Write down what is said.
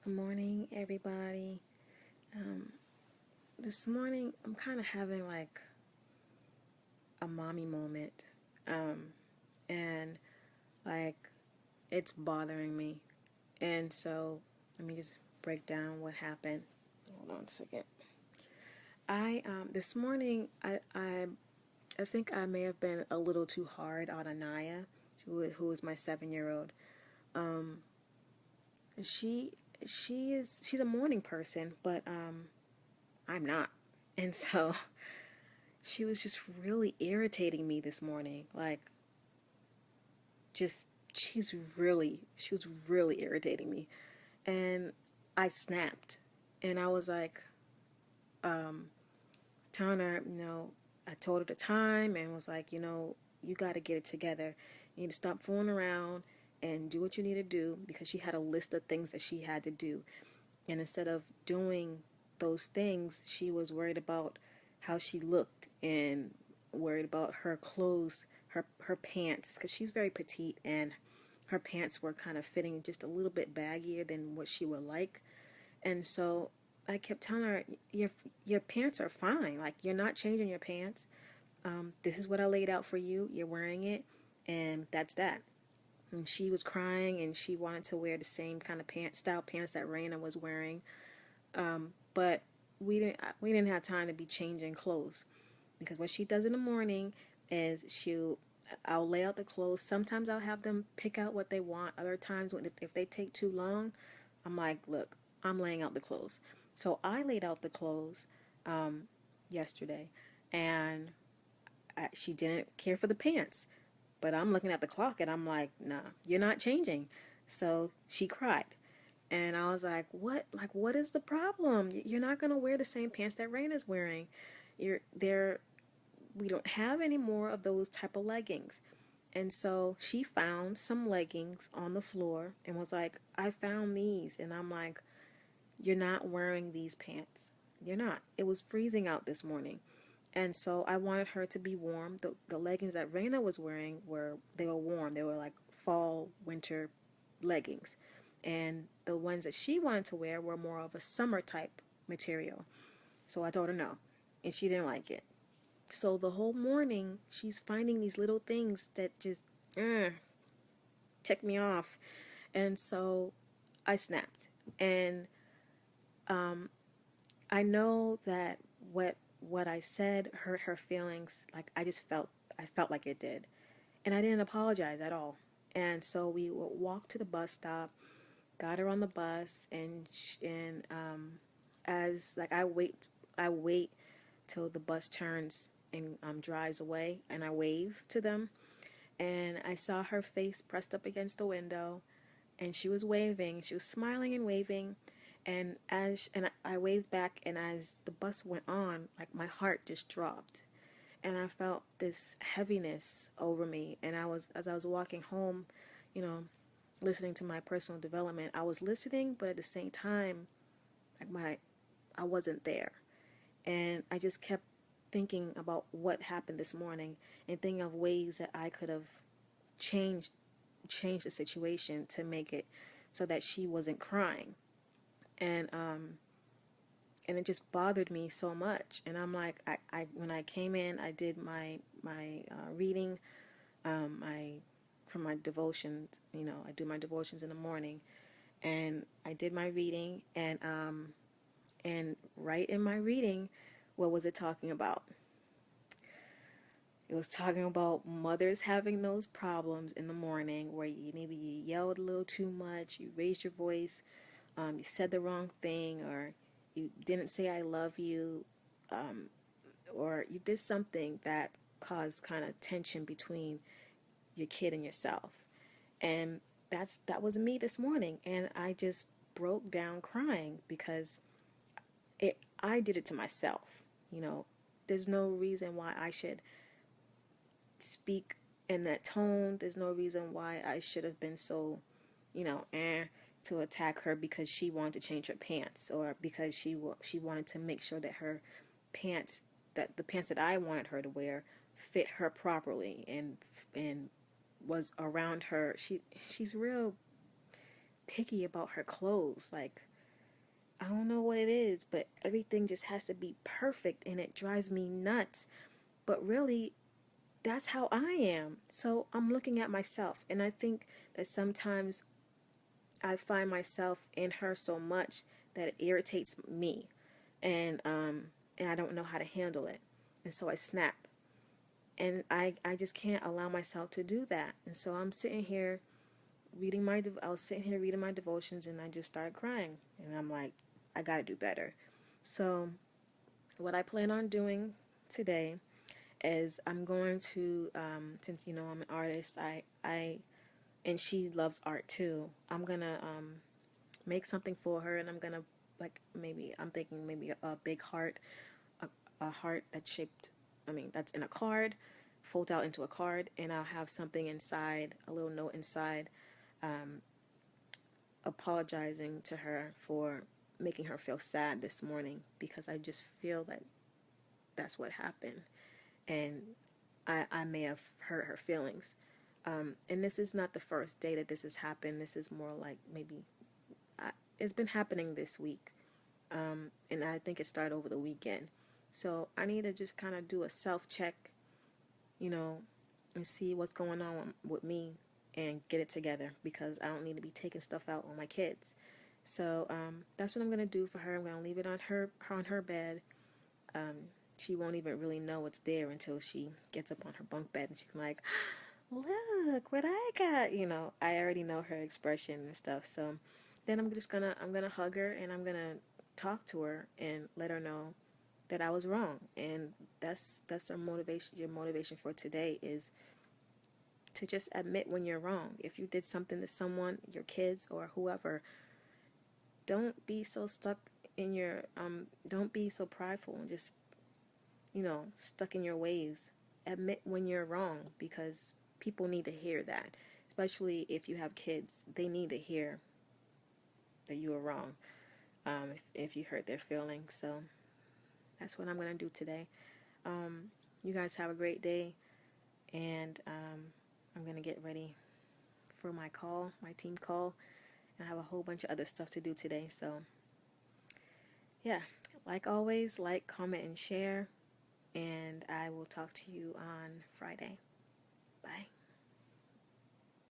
Good morning, everybody. Um, this morning, I'm kind of having like a mommy moment, um, and like it's bothering me. And so, let me just break down what happened. Hold on a second. I this morning, I think I may have been a little too hard on Anaya, who is my 7-year-old. Um, she she's a morning person, but I'm not, and so. She was just really irritating me this morning. Like, just, she was really irritating me. And I snapped. And I was like, um, telling her, I told her the time and was like, you got to get it together. You need to stop fooling around and do what you need to do because she had a list of things that she had to do. And instead of doing those things, she was worried about how she looked and worried about her clothes, her pants, because she's very petite and her pants were kind of fitting just a little bit baggier than what she would like. And so I kept telling her, your pants are fine. Like, you're not changing your pants. This is what I laid out for you. You're wearing it, and that's that. And she was crying, and she wanted to wear the same kind of pants that Raina was wearing, but we didn't have time to be changing clothes because what she does in the morning is I'll lay out the clothes. Sometimes I'll have them pick out what they want. Other times if they take too long, I'm like, look, I'm laying out the clothes. So I laid out the clothes um, yesterday, and she didn't care for the pants. But I'm looking at the clock and I'm like, nah, you're not changing. So she cried. And I was like, what? Like, what is the problem? You're not going to wear the same pants that Raina's wearing. You're there. We don't have any more of those type of leggings. And so she found some leggings on the floor and was like, I found these. And I'm like, you're not wearing these pants. You're not. It was freezing out this morning. And so I wanted her to be warm. The leggings that Raina was wearing they were warm. They were like fall winter leggings. And the ones that she wanted to wear were more of a summer type material. So I told her no. And she didn't like it. So the whole morning she's finding these little things that just tick me off. And so I snapped. And I know that what I said hurt her feelings. Like I felt like it did, and I didn't apologize at all. And so we walked to the bus stop, got her on the bus, and as like I wait till the bus turns and drives away, and I wave to them, and I saw her face pressed up against the window, and she was waving. She was smiling and waving, and I waved back, and as the bus went on, like my heart just dropped, and I felt this heaviness over me. And as I was walking home, you know, listening to my personal development, I was listening, but at the same time, like I wasn't there, and I just kept thinking about what happened this morning and thinking of ways that I could have changed changed the situation to make it so that she wasn't crying. And it just bothered me so much. And I'm like, I when I came in, I did my reading, my from my devotions. I do my devotions in the morning, and I did my reading, and right in my reading, what was it talking about? It was talking about mothers having those problems in the morning where maybe you yelled a little too much, you raised your voice, you said the wrong thing, or you didn't say I love you, um, or you did something that caused kind of tension between your kid and yourself. And that was me this morning, and I just broke down crying because I did it to myself. You know, there's no reason why I should speak in that tone. There's no reason why I should have been so, to attack her because she wanted to change her pants, or because she wanted to make sure that pants the pants that I wanted her to wear fit her properly and was around her. She's real picky about her clothes. Like, I don't know what it is, but everything just has to be perfect and it drives me nuts. But really, that's how I am. So I'm looking at myself, and I think that sometimes I find myself in her so much that it irritates me, and I don't know how to handle it, and so I snap, and I just can't allow myself to do that, and so I'm sitting here I was sitting here reading my devotions, and I just started crying, and I'm like, I gotta do better. So what I plan on doing today is I'm going to, since I'm an artist, I and she loves art too. I'm gonna make something for her, and I'm gonna, like, maybe I'm thinking maybe a big heart, a, a heart that's shaped, that's in a card, fold out into a card, and I'll have something inside, a little note inside, um, apologizing to her for making her feel sad this morning, because I just feel that that's what happened, and I may have hurt her feelings. And this is not the first day that this has happened. This is more like maybe it's been happening this week. And I think it started over the weekend. So I need to just kind of do a self check, you know, and see what's going on with me and get it together, because I don't need to be taking stuff out on my kids. So that's what I'm gonna do for her. I'm gonna leave it on her bed. Um, she won't even really know it's there until she gets up on her bunk bed and she's like, "Look what I got!" I already know her expression and stuff. So then I'm gonna hug her, and I'm gonna talk to her and let her know that I was wrong. And that's our motivation. Your motivation for today is to just admit when you're wrong. If you did something to someone, your kids or whoever, don't be so stuck in your don't be so prideful and just stuck in your ways. Admit when you're wrong, because people need to hear that. Especially if you have kids, they need to hear that you were wrong. If you hurt their feelings. So that's what I'm gonna do today. You guys have a great day, and I'm gonna get ready for my team call, and I have a whole bunch of other stuff to do today. So yeah, like always, like, comment, and share, and I will talk to you on Friday. Bye.